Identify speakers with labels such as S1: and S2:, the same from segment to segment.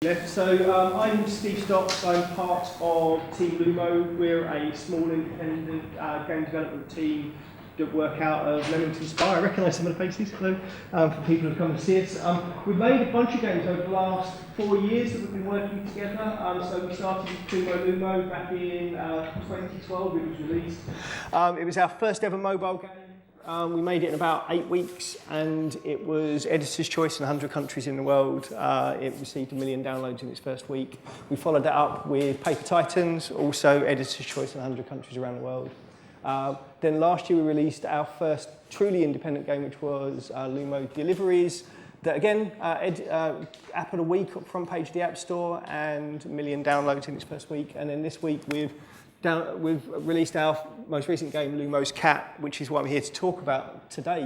S1: So I'm Steve Stocks, I'm part of Team Lumo. We're a small independent game development team that work out of Leamington Spa. I recognise some of the faces, hello, for people who come and see us. We've made a bunch of games over the last 4 years that we've been working together. So we started with Kumo Lumo back in 2012, it was released. It was our first ever mobile game. We made it in about 8 weeks, and it was Editor's Choice in 100 countries in the world. It received 1 million downloads in its first week. We followed that up with Paper Titans, also Editor's Choice in 100 countries around the world. Then last year we released our first truly independent game, which was Lumo Deliveries. That again, app of the week, front page of the App Store, and 1 million downloads in its first week. And then this week we've released our most recent game, Lumo's Cat, which is what I'm here to talk about today,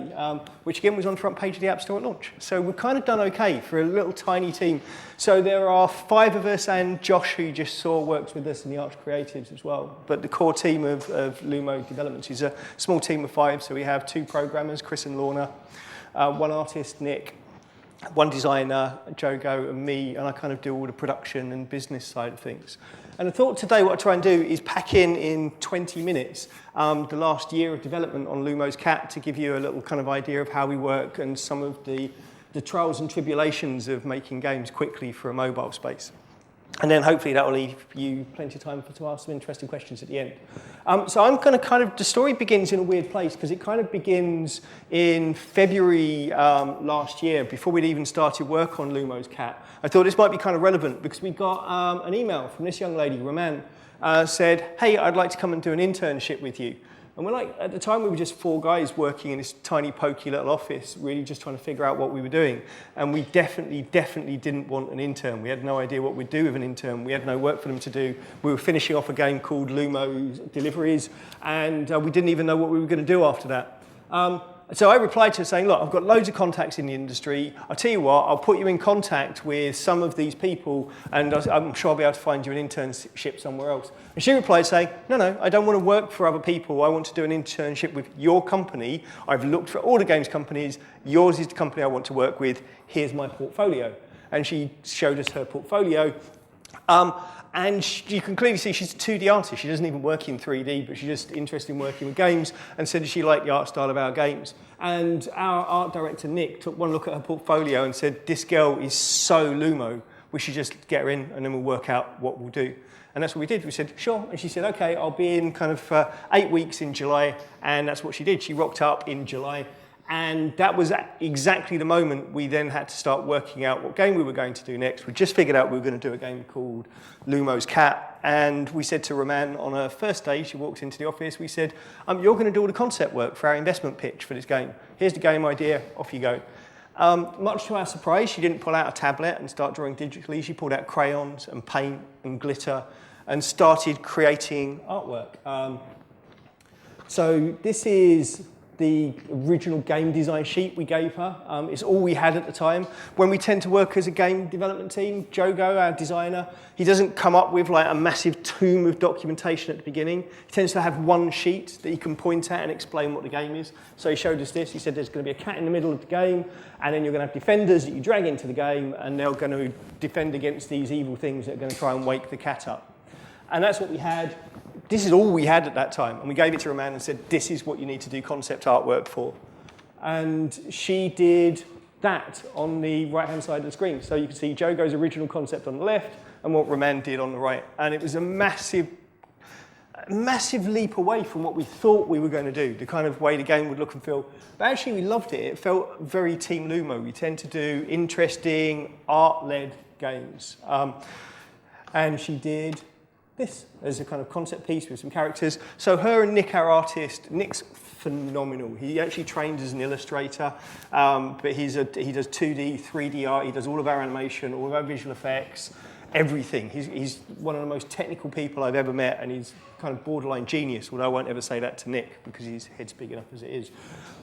S1: which again was on the front page of the App Store at launch. So we've kind of done okay for a little tiny team. So there are 5 of us, and Josh, who you just saw, works with us in the Arch Creatives as well. But the core team of Lumo Developments is a small team of 5. So we have 2 programmers, Chris and Lorna, 1 artist, Nick, 1 designer, Jogo, and me, and I kind of do all the production and business side of things. And I thought today what I'd try and do is pack in 20 minutes the last year of development on Lumo's Cat to give you a little kind of idea of how we work and some of the trials and tribulations of making games quickly for a mobile space. And then hopefully that will leave you plenty of time to ask some interesting questions at the end. So I'm going to the story begins in a weird place because it kind of begins in February last year, before we'd even started work on Lumo's Cat. I thought this might be kind of relevant because we got an email from this young lady, Roman, said, hey, I'd like to come and do an internship with you. And we're like, at the time we were just 4 guys working in this tiny pokey little office, really just trying to figure out what we were doing. And we definitely didn't want an intern. We had no idea what we'd do with an intern. We had no work for them to do. We were finishing off a game called Lumo Deliveries, and we didn't even know what we were going to do after that. So I replied to her saying, look, I've got loads of contacts in the industry. I'll tell you what, I'll put you in contact with some of these people, and I'm sure I'll be able to find you an internship somewhere else. And she replied saying, no, I don't want to work for other people. I want to do an internship with your company. I've looked for all the games companies. Yours is the company I want to work with. Here's my portfolio. And she showed us her portfolio. And you can clearly see she's a 2D artist. She doesn't even work in 3D, but she's just interested in working with games and said she liked the art style of our games. And our art director, Nick, took one look at her portfolio and said, this girl is so Lumo, we should just get her in and then we'll work out what we'll do. And that's what we did. We said, sure. And she said, okay, I'll be in kind of 8 weeks in July. And that's what she did. She rocked up in July. And that was exactly the moment we then had to start working out what game we were going to do next. We just figured out we were going to do a game called Lumo's Cat. And we said to Roman on her first day, she walked into the office, we said, you're going to do all the concept work for our investment pitch for this game. Here's the game idea, off you go. Much to our surprise, she didn't pull out a tablet and start drawing digitally. She pulled out crayons and paint and glitter and started creating artwork. So this is the original game design sheet we gave her. It's all we had at the time. When we tend to work as a game development team, Jogo, our designer, he doesn't come up with like a massive tomb of documentation at the beginning. He tends to have one sheet that he can point at and explain what the game is. So he showed us this. He said there's going to be a cat in the middle of the game, and then you're going to have defenders that you drag into the game, and they're going to defend against these evil things that are going to try and wake the cat up. And that's what we had. This is all we had at that time. And we gave it to Roman and said, this is what you need to do concept artwork for. And she did that on the right-hand side of the screen. So you can see Jogo's original concept on the left and what Roman did on the right. And it was a massive leap away from what we thought we were going to do, the kind of way the game would look and feel. But actually, we loved it. It felt very Team Lumo. We tend to do interesting, art-led games. And she did this as a kind of concept piece with some characters. So her and Nick, our artist, Nick's phenomenal. He actually trained as an illustrator, but he does 2D, 3D art. He does all of our animation, all of our visual effects, everything. He's one of the most technical people I've ever met, and he's kind of borderline genius, although I won't ever say that to Nick because his head's big enough as it is.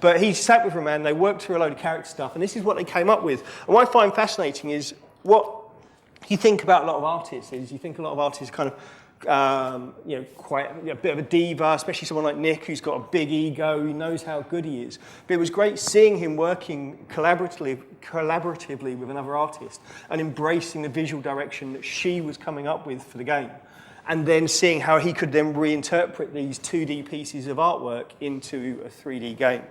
S1: But he sat with Roman, they worked through a load of character stuff, and this is what they came up with. And what I find fascinating is what you think about a lot of artists is you think a lot of artists kind of quite a bit of a diva, especially someone like Nick, who's got a big ego, he knows how good he is. But it was great seeing him working collaboratively with another artist and embracing the visual direction that she was coming up with for the game. And then seeing how he could then reinterpret these 2D pieces of artwork into a 3D game.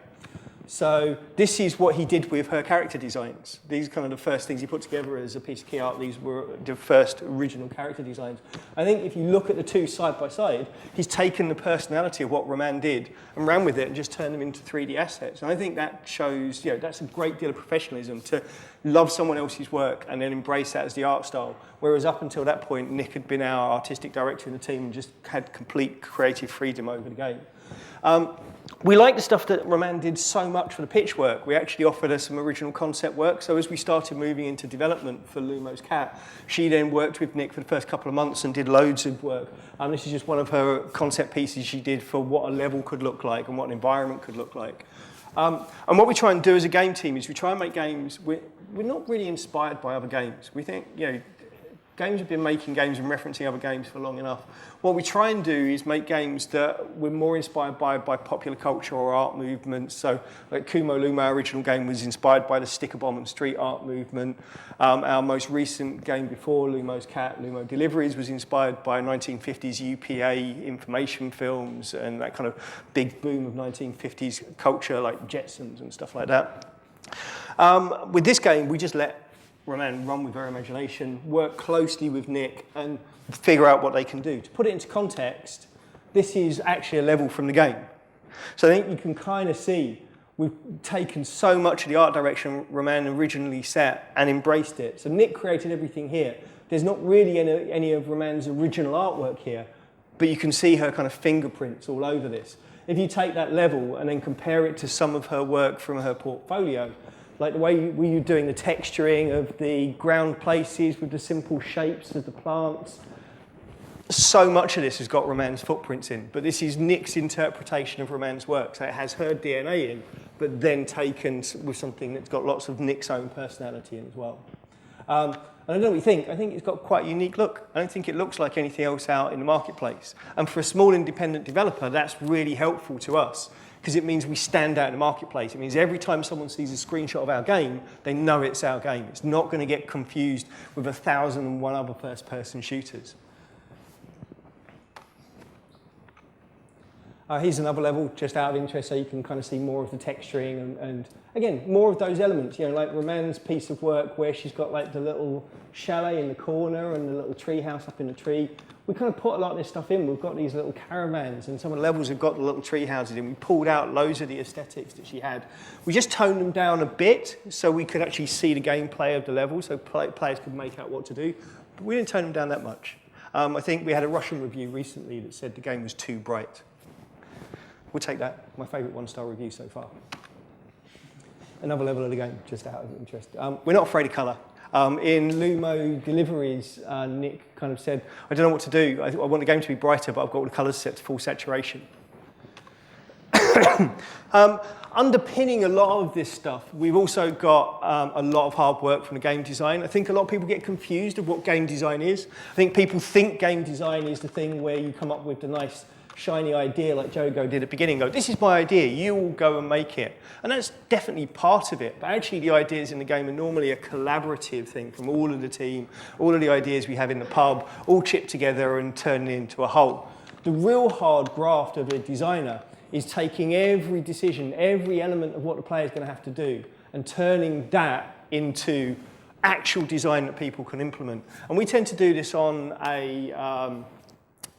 S1: So this is what he did with her character designs. These are kind of the first things he put together as a piece of key art. These were the first original character designs. I think if you look at the two side by side, he's taken the personality of what Roman did and ran with it and just turned them into 3D assets. And I think that shows, that's a great deal of professionalism to love someone else's work and then embrace that as the art style. Whereas up until that point, Nick had been our artistic director in the team and just had complete creative freedom over the game. We like the stuff that Roman did so much for the pitch work. We actually offered her some original concept work. So as we started moving into development for Lumo's Cat, she then worked with Nick for the first couple of months and did loads of work. This is just one of her concept pieces she did for what a level could look like and what an environment could look like. And what we try and do as a game team is we try and make games, we're not really inspired by other games. We think, games have been making games and referencing other games for long enough. What we try and do is make games that we're more inspired by popular culture or art movements. So like Kumotion, our original game, was inspired by the sticker bomb and street art movement. Our most recent game before Lumo's Cat, Lumo Deliveries, was inspired by 1950s UKIE information films and that kind of big boom of 1950s culture like Jetsons and stuff like that. With this game, we just let Roman run with her imagination, work closely with Nick, and figure out what they can do. To put it into context, this is actually a level from the game. So I think you can kind of see we've taken so much of the art direction Roman originally set and embraced it. So Nick created everything here. There's not really any of Roman's original artwork here, but you can see her kind of fingerprints all over this. If you take that level and then compare it to some of her work from her portfolio, like the way we were doing the texturing of the ground places with the simple shapes of the plants. So much of this has got Roman's footprints in, but this is Nick's interpretation of Roman's work. So it has her DNA in, but then taken with something that's got lots of Nick's own personality in as well. And I don't know what you think. I think it's got quite a unique look. I don't think it looks like anything else out in the marketplace. And for a small independent developer, that's really helpful to us, because it means we stand out in the marketplace. It means every time someone sees a screenshot of our game, they know it's our game. It's not going to get confused with 1,001 other first-person shooters. Here's another level, just out of interest, so you can kind of see more of the texturing and again, more of those elements. Like Roman's piece of work where she's got like the little chalet in the corner and the little tree house up in the tree. We kind of put a lot of this stuff in. We've got these little caravans, and some of the levels have got the little tree houses in. We pulled out loads of the aesthetics that she had. We just toned them down a bit so we could actually see the gameplay of the level, so players could make out what to do. But we didn't tone them down that much. I think we had a Russian review recently that said the game was too bright. We'll take that. My favourite one-star review so far. Another level of the game, just out of interest. We're not afraid of colour. In Lumo Deliveries, Nick kind of said, I don't know what to do. I want the game to be brighter, but I've got all the colours set to full saturation. Underpinning a lot of this stuff, we've also got a lot of hard work from the game design. I think a lot of people get confused of what game design is. I think people think game design is the thing where you come up with the nice shiny idea like Jogo did at the beginning, go, this is my idea, you all go and make it. And that's definitely part of it, but actually the ideas in the game are normally a collaborative thing from all of the team, all of the ideas we have in the pub, all chipped together and turning into a whole. The real hard graft of a designer is taking every decision, every element of what the player is going to have to do, and turning that into actual design that people can implement. And we tend to do this on a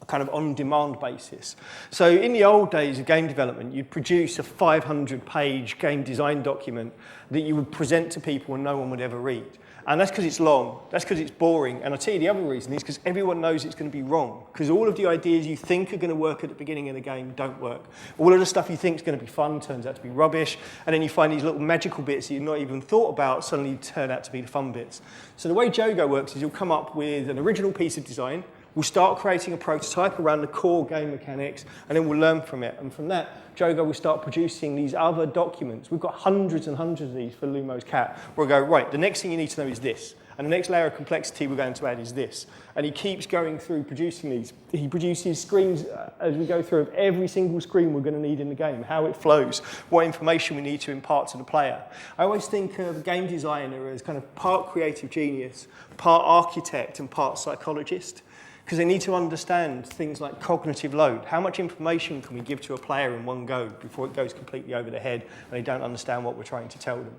S1: kind of on-demand basis. So in the old days of game development, you'd produce a 500-page game design document that you would present to people and no one would ever read. And that's because it's long, that's because it's boring. And I'll tell you the other reason is because everyone knows it's going to be wrong. Because all of the ideas you think are going to work at the beginning of the game don't work. All of the stuff you think is going to be fun turns out to be rubbish. And then you find these little magical bits that you've not even thought about suddenly turn out to be the fun bits. So the way Jogo works is you'll come up with an original piece of design. We'll start creating a prototype around the core game mechanics, and then we'll learn from it. And from that, Jogo will start producing these other documents. We've got hundreds and hundreds of these for Lumo's Cat. We'll go, right, the next thing you need to know is this. And the next layer of complexity we're going to add is this. And he keeps going through producing these. He produces screens as we go through of every single screen we're going to need in the game, how it flows, what information we need to impart to the player. I always think of a game designer as kind of part creative genius, part architect and part psychologist, because they need to understand things like cognitive load. How much information can we give to a player in one go before it goes completely over their head and they don't understand what we're trying to tell them?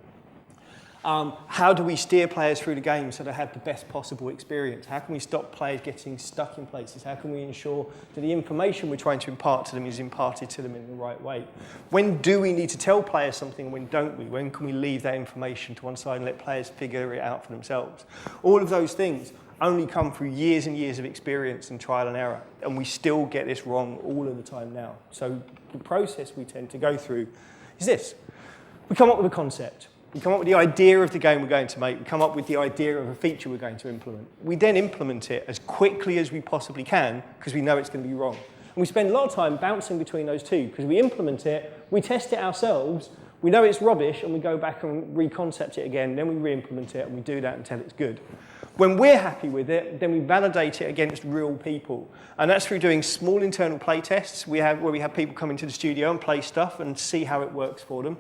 S1: How do we steer players through the game so they have the best possible experience? How can we stop players getting stuck in places? How can we ensure that the information we're trying to impart to them is imparted to them in the right way? When do we need to tell players something and when don't we? When can we leave that information to one side and let players figure it out for themselves? All of those things only come through years and years of experience and trial and error, and we still get this wrong all of the time now. So the process we tend to go through is this. We come up with a concept. We come up with the idea of the game we're going to make. We come up with the idea of a feature we're going to implement. We then implement it as quickly as we possibly can because we know it's going to be wrong. And we spend a lot of time bouncing between those two because we implement it, we test it ourselves, we know it's rubbish, and we go back and reconcept it again, then we re-implement it, and we do that until it's good. When we're happy with it, then we validate it against real people. And that's through doing small internal play tests where we have people come into the studio and play stuff and see how it works for them.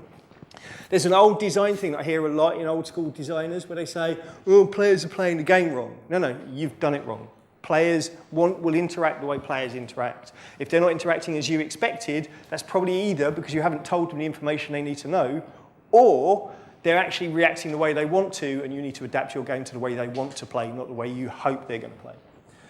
S1: There's an old design thing that I hear a lot in old school designers where they say, oh, players are playing the game wrong. No, you've done it wrong. Players will interact the way players interact. If they're not interacting as you expected, that's probably either because you haven't told them the information they need to know, or they're actually reacting the way they want to, and you need to adapt your game to the way they want to play, not the way you hope they're going to play.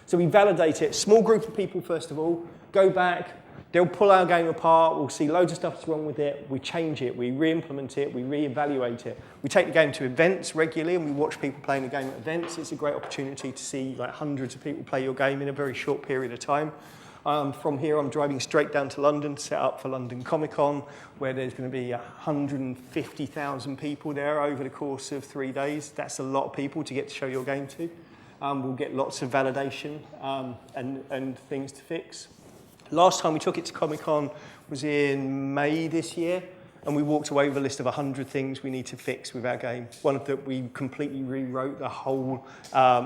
S1: So we validate it. Small group of people, first of all, go back. They'll pull our game apart. We'll see loads of stuff that's wrong with it. We change it. We re-implement it. We re-evaluate it. We take the game to events regularly, and we watch people playing the game at events. It's a great opportunity to see like hundreds of people play your game in a very short period of time. From here, I'm driving straight down to London to set up for London Comic-Con, where there's going to be 150,000 people there over the course of 3 days. That's a lot of people to get to show your game to. We'll get lots of validation and things to fix. Last time we took it to Comic-Con was in May this year, and we walked away with a list of 100 things we need to fix with our game. One of them, we completely rewrote the whole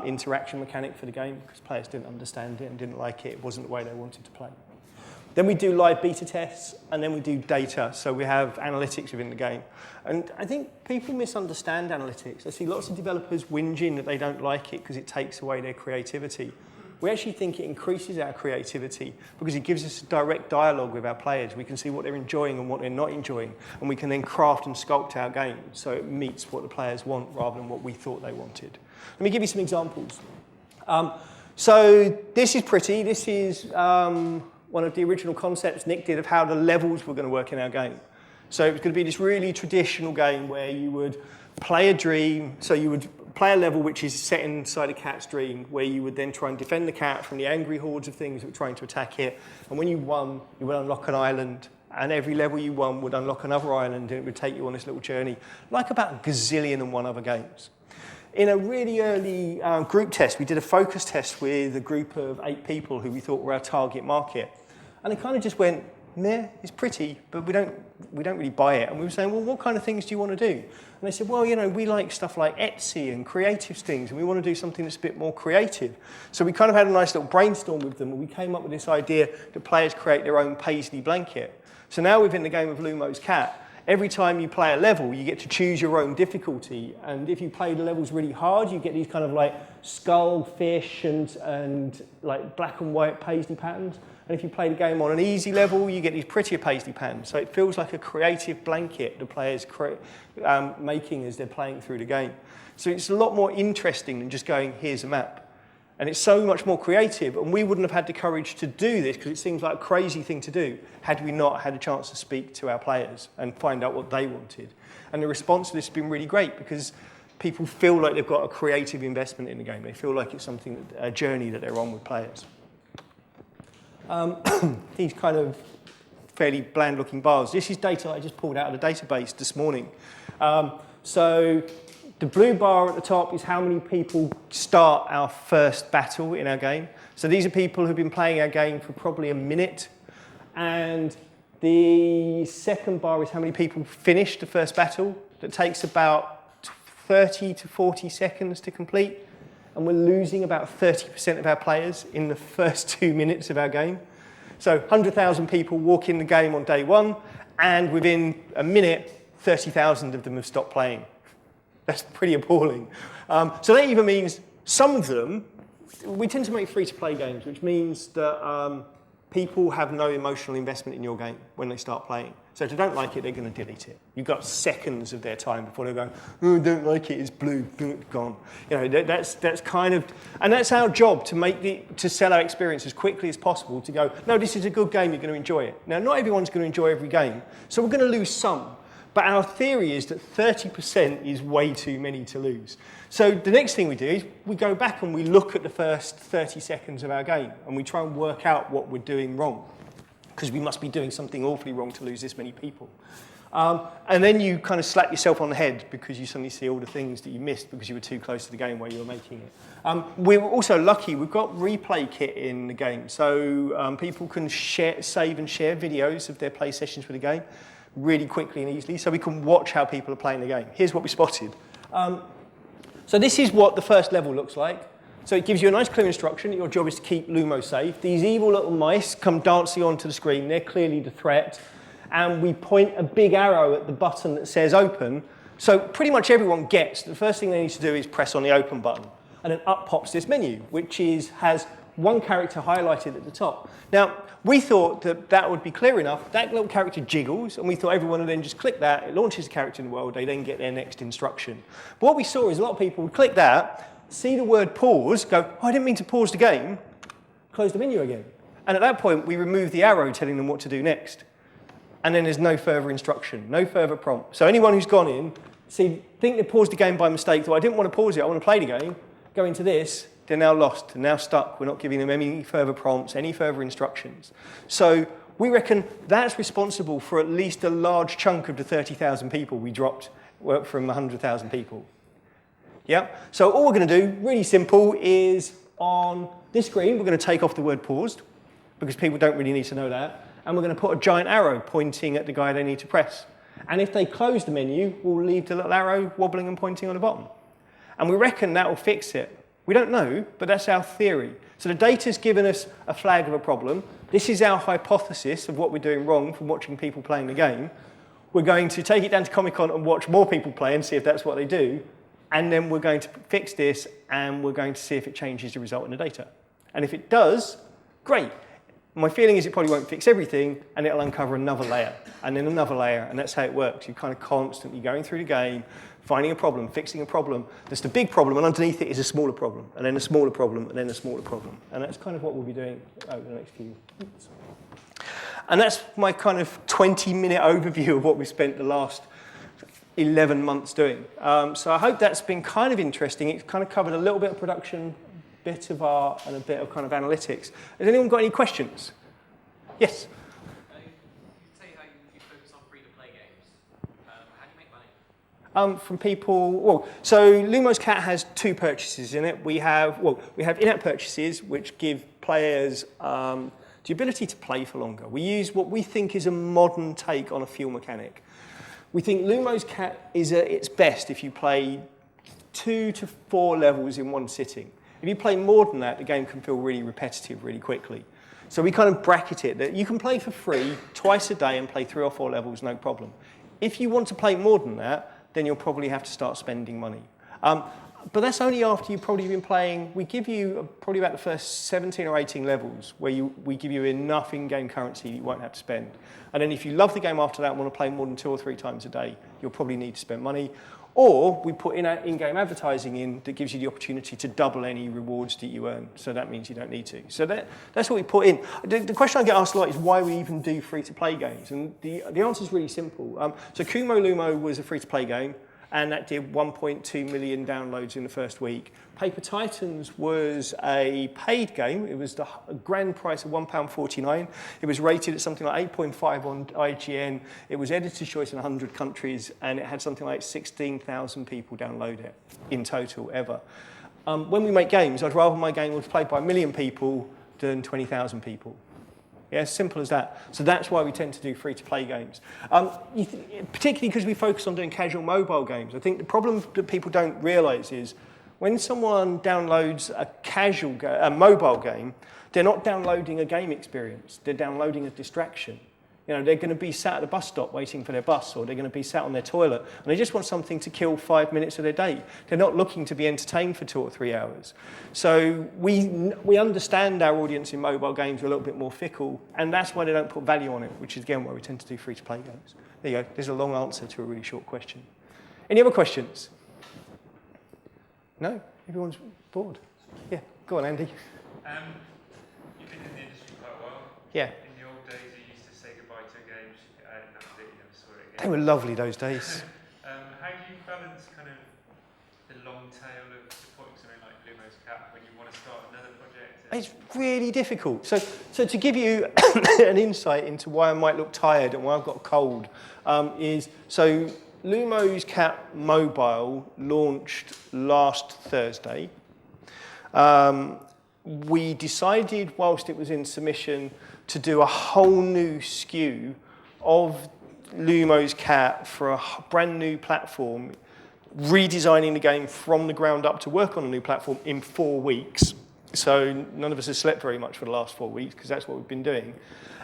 S1: interaction mechanic for the game because players didn't understand it and didn't like it. It wasn't the way they wanted to play. Then we do live beta tests, and then we do data. So we have analytics within the game. And I think people misunderstand analytics. I see lots of developers whinging that they don't like it because it takes away their creativity. We actually think it increases our creativity because it gives us a direct dialogue with our players. We can see what they're enjoying and what they're not enjoying, and we can then craft and sculpt our game so it meets what the players want rather than what we thought they wanted. Let me give you some examples. So this is pretty. This is one of the original concepts Nick did of how the levels were going to work in our game. So it was going to be this really traditional game where you would play a dream, so you would play a level which is set inside a cat's dream, where you would then try and defend the cat from the angry hordes of things that were trying to attack it. And when you won, you would unlock an island, and every level you won would unlock another island, and it would take you on this little journey, like about a gazillion and one other games. In a really early group test, we did a focus test with a group of 8 people who we thought were our target market. And it kind of just went, meh, it's pretty, but we don't really buy it. And we were saying, well, what kind of things do you want to do? And they said, well, you know, we like stuff like Etsy and creative things, and we want to do something that's a bit more creative. So we kind of had a nice little brainstorm with them, and we came up with this idea that players create their own paisley blanket. So now within the game of Lumo's Cat, every time you play a level, you get to choose your own difficulty. And if you play the levels really hard, you get these kind of like skull, fish, and like black and white paisley patterns. And if you play the game on an easy level, you get these prettier paisley patterns. So it feels like a creative blanket the players making as they're playing through the game. So it's a lot more interesting than just going, here's a map. And it's so much more creative, and we wouldn't have had the courage to do this because it seems like a crazy thing to do had we not had a chance to speak to our players and find out what they wanted. And the response to this has been really great because people feel like they've got a creative investment in the game. They feel like it's something, a journey that they're on with players. These kind of fairly bland-looking bars. This is data I just pulled out of the database this morning. So the blue bar at the top is how many people start our first battle in our game. So these are people who've been playing our game for probably a minute. And the second bar is how many people finish the first battle. That takes about 30 to 40 seconds to complete, and we're losing about 30% of our players in the first 2 minutes of our game. So 100,000 people walk in the game on day one, and within a minute, 30,000 of them have stopped playing. That's pretty appalling. So that even means some of them, we tend to make free-to-play games, which means that people have no emotional investment in your game when they start playing. So if they don't like it, they're going to delete it. You've got seconds of their time before they go, oh, I don't like it, it's blue, gone. You know, that's kind of, and that's our job, to sell our experience as quickly as possible, to go, no, this is a good game, you're going to enjoy it. Now, not everyone's going to enjoy every game, so we're going to lose some. But our theory is that 30% is way too many to lose. So the next thing we do is we go back and we look at the first 30 seconds of our game, and we try and work out what we're doing wrong, because we must be doing something awfully wrong to lose this many people. And then you kind of slap yourself on the head because you suddenly see all the things that you missed because you were too close to the game while you were making it. We're also lucky, we've got replay kit in the game, so people can save and share videos of their play sessions with the game really quickly and easily, so we can watch how people are playing the game. Here's what we spotted. So this is what the first level looks like. So it gives you a nice clear instruction. Your job is to keep Lumo safe. These evil little mice come dancing onto the screen. They're clearly the threat. And we point a big arrow at the button that says open. So pretty much everyone gets the first thing they need to do is press on the open button. And then up pops this menu, which has one character highlighted at the top. Now, we thought that would be clear enough. That little character jiggles, and we thought everyone would then just click that. It launches a character in the world. They then get their next instruction. But what we saw is a lot of people would click that, see the word pause, go, oh, I didn't mean to pause the game, close the menu again. And at that point, we remove the arrow telling them what to do next. And then there's no further instruction, no further prompt. So anyone who's gone in, think they paused the game by mistake, thought, I didn't want to pause it, I want to play the game, go into this, they're now lost, they're now stuck. We're not giving them any further prompts, any further instructions. So we reckon that's responsible for at least a large chunk of the 30,000 people we dropped from 100,000 people. Yeah? So all we're going to do, really simple, is on this screen, we're going to take off the word paused, because people don't really need to know that. And we're going to put a giant arrow pointing at the guy they need to press. And if they close the menu, we'll leave the little arrow wobbling and pointing on the bottom. And we reckon that will fix it. We don't know, but that's our theory. So the data's given us a flag of a problem. This is our hypothesis of what we're doing wrong from watching people playing the game. We're going to take it down to Comic-Con and watch more people play and see if that's what they do. And then we're going to fix this, and we're going to see if it changes the result in the data. And if it does, great. My feeling is it probably won't fix everything, and it'll uncover another layer, and then another layer, and that's how it works. You're kind of constantly going through the game, finding a problem, fixing a problem. There's the big problem, and underneath it is a smaller problem, and then a smaller problem, and then a smaller problem. And that's kind of what we'll be doing over the next few minutes. And that's my kind of 20-minute overview of what we've spent the last 11 months doing. So I hope that's been kind of interesting. It's kind of covered a little bit of production, a bit of art, and a bit of kind of analytics. Has anyone got any questions? Yes?
S2: You say how you focus on free-to-play games. How do you make money?
S1: From people, well, so Lumo's Cat has two purchases in it. We have in-app purchases, which give players the ability to play for longer. We use what we think is a modern take on a fuel mechanic. We think Lumo's Cat is at its best if you play 2 to 4 levels in one sitting. If you play more than that, the game can feel really repetitive really quickly. So we kind of bracket it that you can play for free twice a day and play 3 or 4 levels, no problem. If you want to play more than that, then you'll probably have to start spending money. But that's only after you've probably been playing. We give you probably about the first 17 or 18 levels where we give you enough in-game currency you won't have to spend. And then if you love the game after that and want to play more than 2 or 3 times a day, you'll probably need to spend money. Or we put in-game advertising in that gives you the opportunity to double any rewards that you earn. So that means you don't need to. So that's what we put in. The question I get asked a lot is why we even do free-to-play games. And the answer is really simple. So Kumo Lumo was a free-to-play game, and that did 1.2 million downloads in the first week. Paper Titans was a paid game. It was the grand price of £1.49. It was rated at something like 8.5 on IGN. It was editor's choice in 100 countries, and it had something like 16,000 people download it in total ever. When we make games, I'd rather my game was played by 1 million people than 20,000 people. Yeah, as simple as that. So that's why we tend to do free-to-play games. Particularly because we focus on doing casual mobile games. I think the problem that people don't realise is when someone downloads a mobile game, they're not downloading a game experience. They're downloading a distraction. You know, they're going to be sat at a bus stop waiting for their bus, or they're going to be sat on their toilet, and they just want something to kill 5 minutes of their day. They're not looking to be entertained for 2 or 3 hours. So we understand our audience in mobile games are a little bit more fickle, and that's why they don't put value on it, which is, again, why we tend to do free-to-play games. There you go. There's a long answer to a really short question. Any other questions? No? Everyone's bored? Yeah. Go on, Andy.
S3: You've been in the industry quite a while.
S1: Yeah.
S3: In the old days, you used to say goodbye to a game, and that's it, you never saw it again.
S1: They were lovely those days.
S3: How do you balance kind of the long tail of supporting something like Lumo's Cap when you want to start another project?
S1: It's really difficult. So to give you an insight into why I might look tired and why I've got a cold, Lumo's Cap Mobile launched last Thursday. We decided, whilst it was in submission, to do a whole new SKU of Lumo's Cap for a brand new platform, redesigning the game from the ground up to work on a new platform in 4 weeks. So none of us have slept very much for the last 4 weeks, because that's what we've been doing.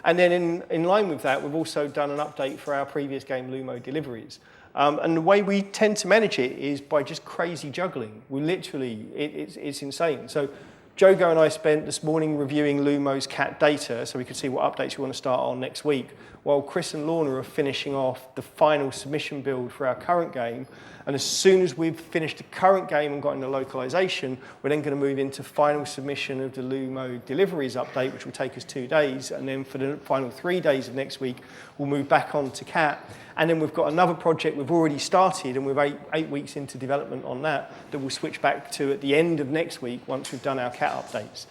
S1: And then in line with that, we've also done an update for our previous game, Lumo Deliveries. And the way we tend to manage it is by just crazy juggling. We literally, it's insane. So Jogo and I spent this morning reviewing Lumo's cat data so we could see what updates we want to start on next week, while Chris and Lorna are finishing off the final submission build for our current game. And as soon as we've finished the current game and gotten the localization, we're then going to move into final submission of the Lumo Deliveries update, which will take us 2 days. And then for the final 3 days of next week, we'll move back on to cat. And then we've got another project we've already started, and we're eight weeks into development on that we'll switch back to at the end of next week once we've done our cat updates.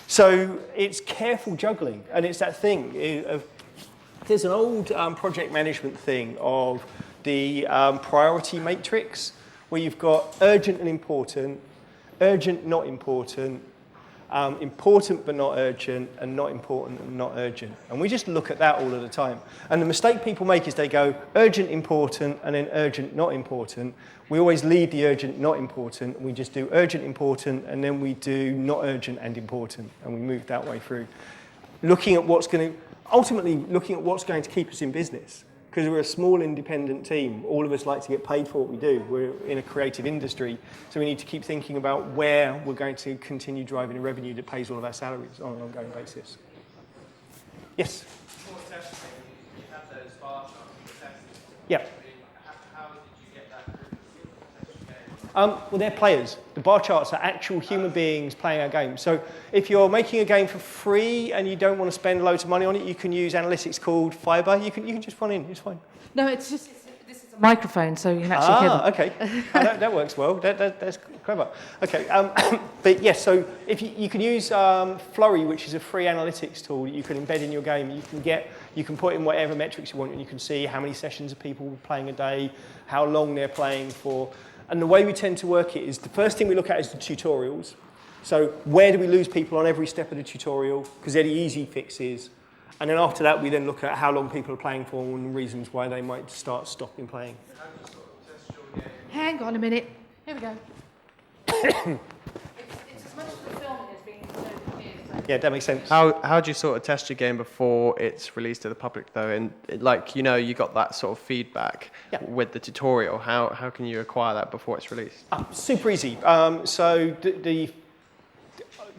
S1: So it's careful juggling, and it's that thing of, there's an old project management thing of the priority matrix, where you've got urgent and important, urgent, not important, important but not urgent, and not important and not urgent. And we just look at that all of the time. And the mistake people make is they go urgent, important, and then urgent, not important. We always leave the urgent, not important. We just do urgent, important, and then we do not urgent and important. And we move that way through. Ultimately looking at what's going to keep us in business. Because we're a small independent team, all of us like to get paid for what we do. We're in a creative industry, so we need to keep thinking about where we're going to continue driving a revenue that pays all of our salaries on an ongoing basis. Yes?
S2: Before testing, you had those bar charts for testing.
S1: Yeah.
S2: How did you get that through the game?
S1: Well, they're players. The bar charts are actual human beings playing our game. So if you're making a game for free and you don't want to spend loads of money on it, you can use analytics called Fiber. You can just run in, it's fine.
S4: No, it's just, this is a microphone, so you can actually hear them.
S1: Okay. That works well. That's clever. Okay. But yes, so if you can use Flurry, which is a free analytics tool that you can embed in your game. You can put in whatever metrics you want, and you can see how many sessions of people playing a day, how long they're playing for. And the way we tend to work it is the first thing we look at is the tutorials. So where do we lose people on every step of the tutorial? Because they're the easy fixes. And then after that, we then look at how long people are playing for and reasons why they might stopping playing.
S2: How do you sort of test your game?
S4: Hang on a minute. Here we go. It's as much as the filming as being so.
S1: Yeah, that makes sense.
S5: How do you sort of test your game before it's released to the public, though? And you got that sort of feedback with the tutorial. How can you acquire that before it's released?
S1: Super easy.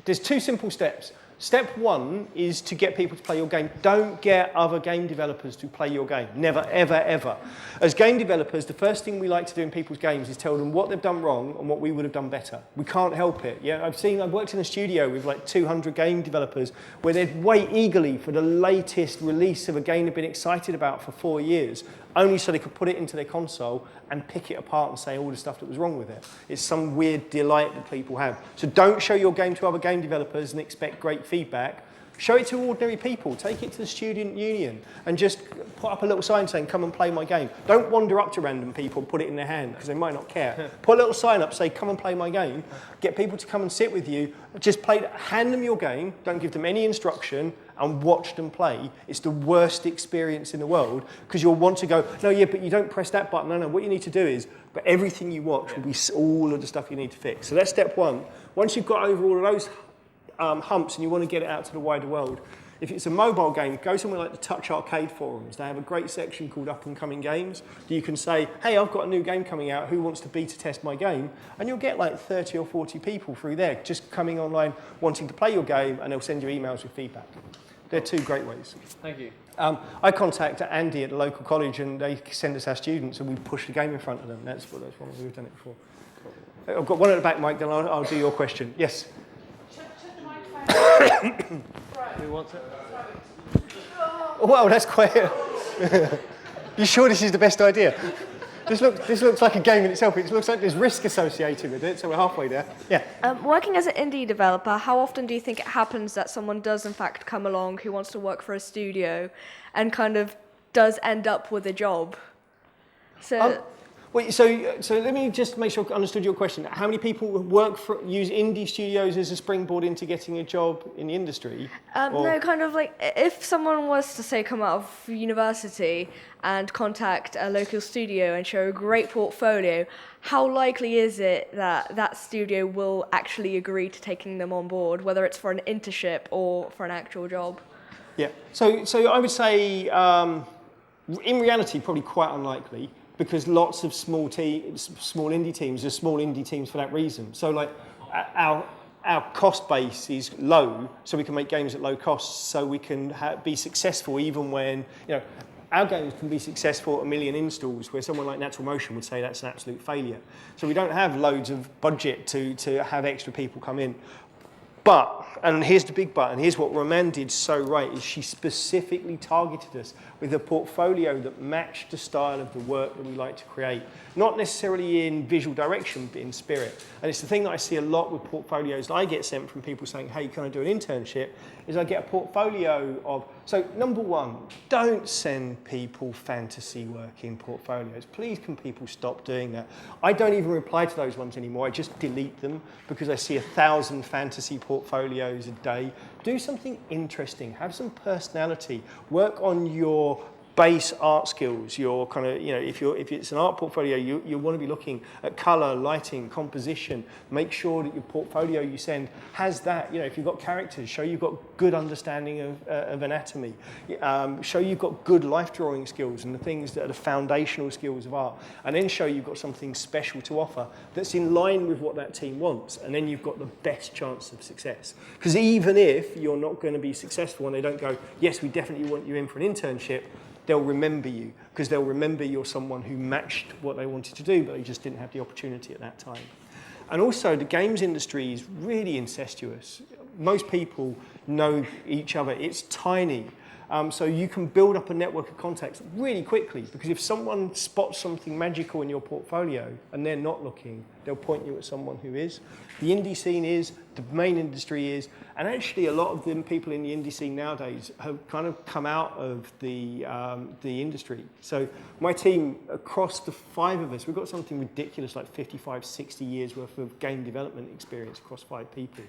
S1: There's 2 simple steps. Step 1 is to get people to play your game. Don't get other game developers to play your game. Never, ever, ever. As game developers, the first thing we like to do in people's games is tell them what they've done wrong and what we would have done better. We can't help it. Yeah, I've worked in a studio with like 200 game developers where they'd wait eagerly for the latest release of a game they've been excited about for 4 years, only so they could put it into their console and pick it apart and say all the stuff that was wrong with it. It's some weird delight that people have. So don't show your game to other game developers and expect great feedback. Show it to ordinary people. Take it to the student union and just put up a little sign saying, come and play my game. Don't wander up to random people and put it in their hand because they might not care. Put a little sign up, say, come and play my game. Get people to come and sit with you. Just hand them your game. Don't give them any instruction and watch them play, it's the worst experience in the world because you'll want to go, no, yeah, but you don't press that button. No, what you need to do is, but everything you watch will be all of the stuff you need to fix. So that's step one. Once you've got over all of those humps and you want to get it out to the wider world, if it's a mobile game, go somewhere like the Touch Arcade forums. They have a great section called Up and Coming Games. You can say, hey, I've got a new game coming out. Who wants to beta test my game? And you'll get like 30 or 40 people through there just coming online wanting to play your game, and they'll send you emails with feedback. They're two great ways.
S5: Thank you.
S1: I contact Andy at the local college, and they send us our students, and we push the game in front of them. That's one we've done it before. I've got one at the back, Mike, then I'll do your question. Yes?
S4: Check the microphone.
S5: Who wants it?
S1: Well, that's quite... You sure this is the best idea? This looks like a game in itself. It looks like there's risk associated with it, so we're halfway there. Yeah.
S6: Working as an indie developer, how often do you think it happens that someone does in fact come along who wants to work for a studio and kind of does end up with a job? So...
S1: Wait, so let me just make sure I understood your question. How many people use indie studios as a springboard into getting a job in the industry?
S6: No, kind of like if someone was to say come out of university and contact a local studio and show a great portfolio, how likely is it that that studio will actually agree to taking them on board, whether it's for an internship or for an actual job?
S1: Yeah, so I would say in reality probably quite unlikely, because lots of small indie teams are small indie teams for that reason. So like our cost base is low, so we can make games at low cost, so we can be successful even when, our games can be successful at 1 million installs, where someone like Natural Motion would say that's an absolute failure. So we don't have loads of budget to have extra people come in. But, and here's the big but, and here's what Roman did so right, is she specifically targeted us with a portfolio that matched the style of the work that we like to create. Not necessarily in visual direction, but in spirit. And it's the thing that I see a lot with portfolios that I get sent from people saying, hey, can I do an internship? Is I get a portfolio of, so number one, don't send people fantasy work in portfolios. Please can people stop doing that? I don't even reply to those ones anymore. I just delete them because I see 1,000 fantasy portfolios a day. Do something interesting, have some personality, work on your base art skills, your kind of, if it's an art portfolio, you want to be looking at color, lighting, composition. Make sure that your portfolio you send has that. If you've got characters, show you've got good understanding of anatomy. Show you've got good life drawing skills and the things that are the foundational skills of art. And then show you've got something special to offer that's in line with what that team wants. And then you've got the best chance of success. Because even if you're not going to be successful and they don't go, yes, we definitely want you in for an internship, they'll remember you, because they'll remember you're someone who matched what they wanted to do, but they just didn't have the opportunity at that time. And also, the games industry is really incestuous. Most people know each other. It's tiny. So you can build up a network of contacts really quickly, because if someone spots something magical in your portfolio and they're not looking, they'll point you at someone who is. The indie scene is, the main industry is, and actually a lot of the people in the indie scene nowadays have kind of come out of the industry. So my team, across the 5 of us, we've got something ridiculous like 55, 60 years worth of game development experience across 5 people.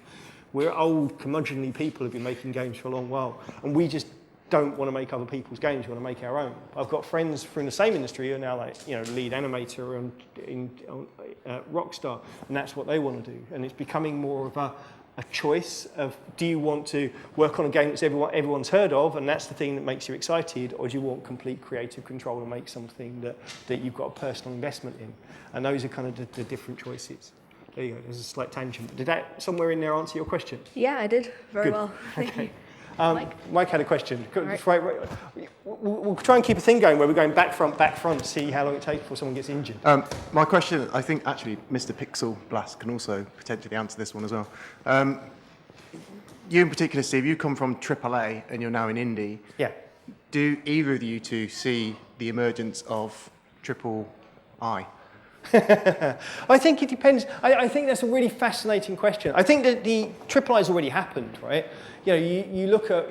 S1: We're old, curmudgeonly people who've been making games for a long while, and we just don't want to make other people's games, we want to make our own. I've got friends from the same industry who are now lead animator in Rockstar, and that's what they want to do. And it's becoming more of a choice of, do you want to work on a game that everyone's heard of, and that's the thing that makes you excited, or do you want complete creative control and make something that you've got a personal investment in? And those are kind of the different choices. There you go, there's a slight tangent. Did that somewhere in there answer your question?
S6: Yeah, I did very well. Thank you.
S1: Mike had a question.
S6: Right.
S1: We'll try and keep a thing going where we're going back front, see how long it takes before someone gets injured.
S7: My question, I think actually Mr. Pixel Blast can also potentially answer this one as well. You in particular, Steve, you come from AAA and you're now in indie.
S1: Yeah.
S7: Do either of you two see the emergence of triple I?
S1: I think it depends. I think that's a really fascinating question. I think that the triple I's already happened, right? You look at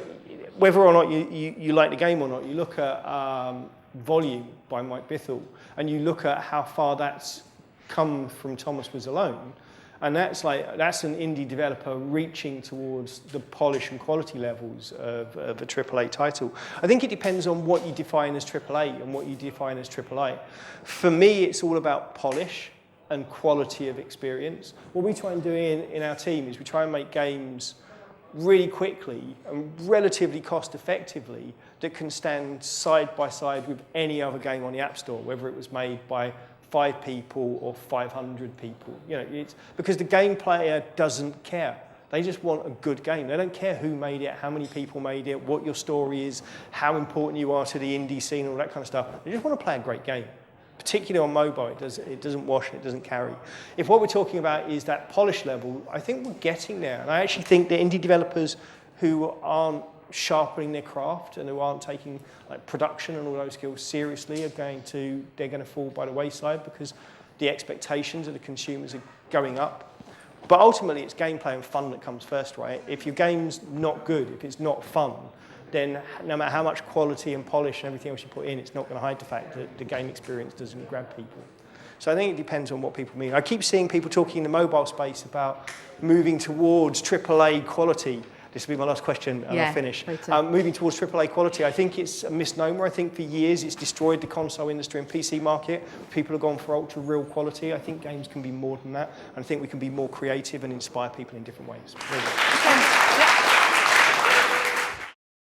S1: whether or not you like the game or not. You look at Volume by Mike Bithell, and you look at how far that's come from Thomas Was Alone. And that's an indie developer reaching towards the polish and quality levels of a AAA title. I think it depends on what you define as AAA and what you define as AAA. For me, it's all about polish and quality of experience. What we try and do in our team is we try and make games really quickly and relatively cost effectively that can stand side by side with any other game on the App Store, whether it was made by 5 people or 500 people. You know, it's because the game player doesn't care. They just want a good game. They don't care who made it, how many people made it, what your story is, how important you are to the indie scene, all that kind of stuff. They just want to play a great game. Particularly on mobile, it doesn't wash, it doesn't carry. If what we're talking about is that polish level, I think we're getting there. And I actually think that indie developers who aren't sharpening their craft and who aren't taking like production and all those skills seriously they're going to fall by the wayside because the expectations of the consumers are going up. But ultimately, it's gameplay and fun that comes first, right? If your game's not good, if it's not fun, then no matter how much quality and polish and everything else you put in, it's not going to hide the fact that the game experience doesn't grab people. So I think it depends on what people mean. I keep seeing people talking in the mobile space about moving towards AAA quality. This will be my last question and I'll finish. Moving towards AAA quality, I think it's a misnomer. I think for years it's destroyed the console industry and PC market. People have gone for ultra real quality. I think games can be more than that. And I think we can be more creative and inspire people in different ways.